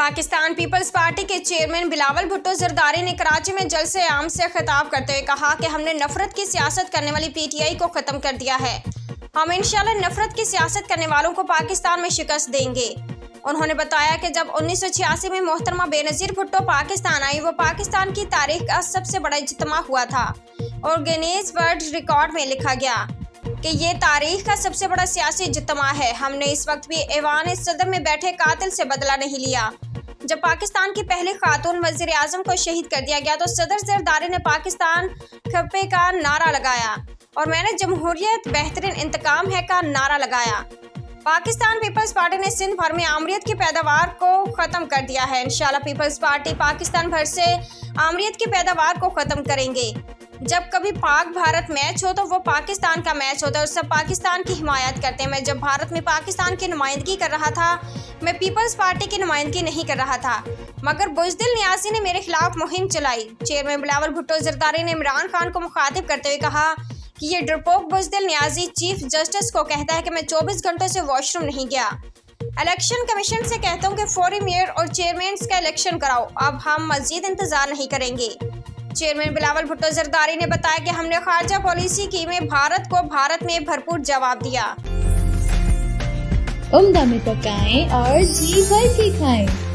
Pakistan peoples party के chairman Bilawal Bhutto Zardari ने कराची में जलसे आम से खिताब करते हुए कहा कि हमने नफरत की सियासत करने वाली पीटीआई को ख़त्म कर दिया है। हम इंशाल्लाह नफरत की सियासत करने वालों को पाकिस्तान में शिकस्त देंगे। उन्होंने बताया कि जब 1986 में मोहतरमा बेनज़ीर भुट्टो पाकिस्तान आई, वो पाकिस्तान की तारीख का सबसे बड़ा इज्तिमा हुआ था और गिनीज वर्ल्ड रिकॉर्ड में लिखा गया कि ये तारीख का सबसे बड़ा सियासी इज्तिमा है। हमने इस वक्त भी ऐवान सदर में बैठे कातिल से बदला नहीं लिया। जब पाकिस्तान की पहली खातून वज़ीर आज़म को शहीद कर दिया गया तो सदर जरदारी ने पाकिस्तान खपे का नारा लगाया और मैंने जमहूरियत बेहतरीन इंतकाम है का नारा लगाया। पाकिस्तान पीपल्स पार्टी ने सिंध भर में आमरीत की पैदावार को ख़त्म कर दिया है। इंशाल्लाह पीपल्स पार्टी पाकिस्तान भर से आमरीत की पैदावार को ख़त्म करेंगे। जब कभी पाक भारत मैच हो तो वो पाकिस्तान का मैच होता है और सब पाकिस्तान की हिमायत करते हैं। मैं जब भारत में पाकिस्तान की नुमाइंदगी कर रहा था, मैं पीपल्स पार्टी की नुमाइंदगी नहीं कर रहा था, मगर बुज़दिल नियाज़ी ने मेरे खिलाफ मुहिम चलाई। चेयरमैन बिलावल भुट्टो जरदारी ने इमरान खान को मुखातिब करते हुए कहा कि ये डरपोक बुज़दिल नियाज़ी चीफ जस्टिस को कहता है कि मैं 24 घंटों से वॉशरूम नहीं गया। इलेक्शन कमीशन से कहता हूँ कि फौरी मेयर और चेयरमैन का इलेक्शन कराओ। अब हम मजीद इंतजार नहीं करेंगे। चेयरमैन बिलावल भुट्टो जरदारी ने बताया कि हमने खारजा पॉलिसी की में भारत को भारत में भरपूर जवाब दिया। उम्दा में पकाएं और जी भर के खाएं।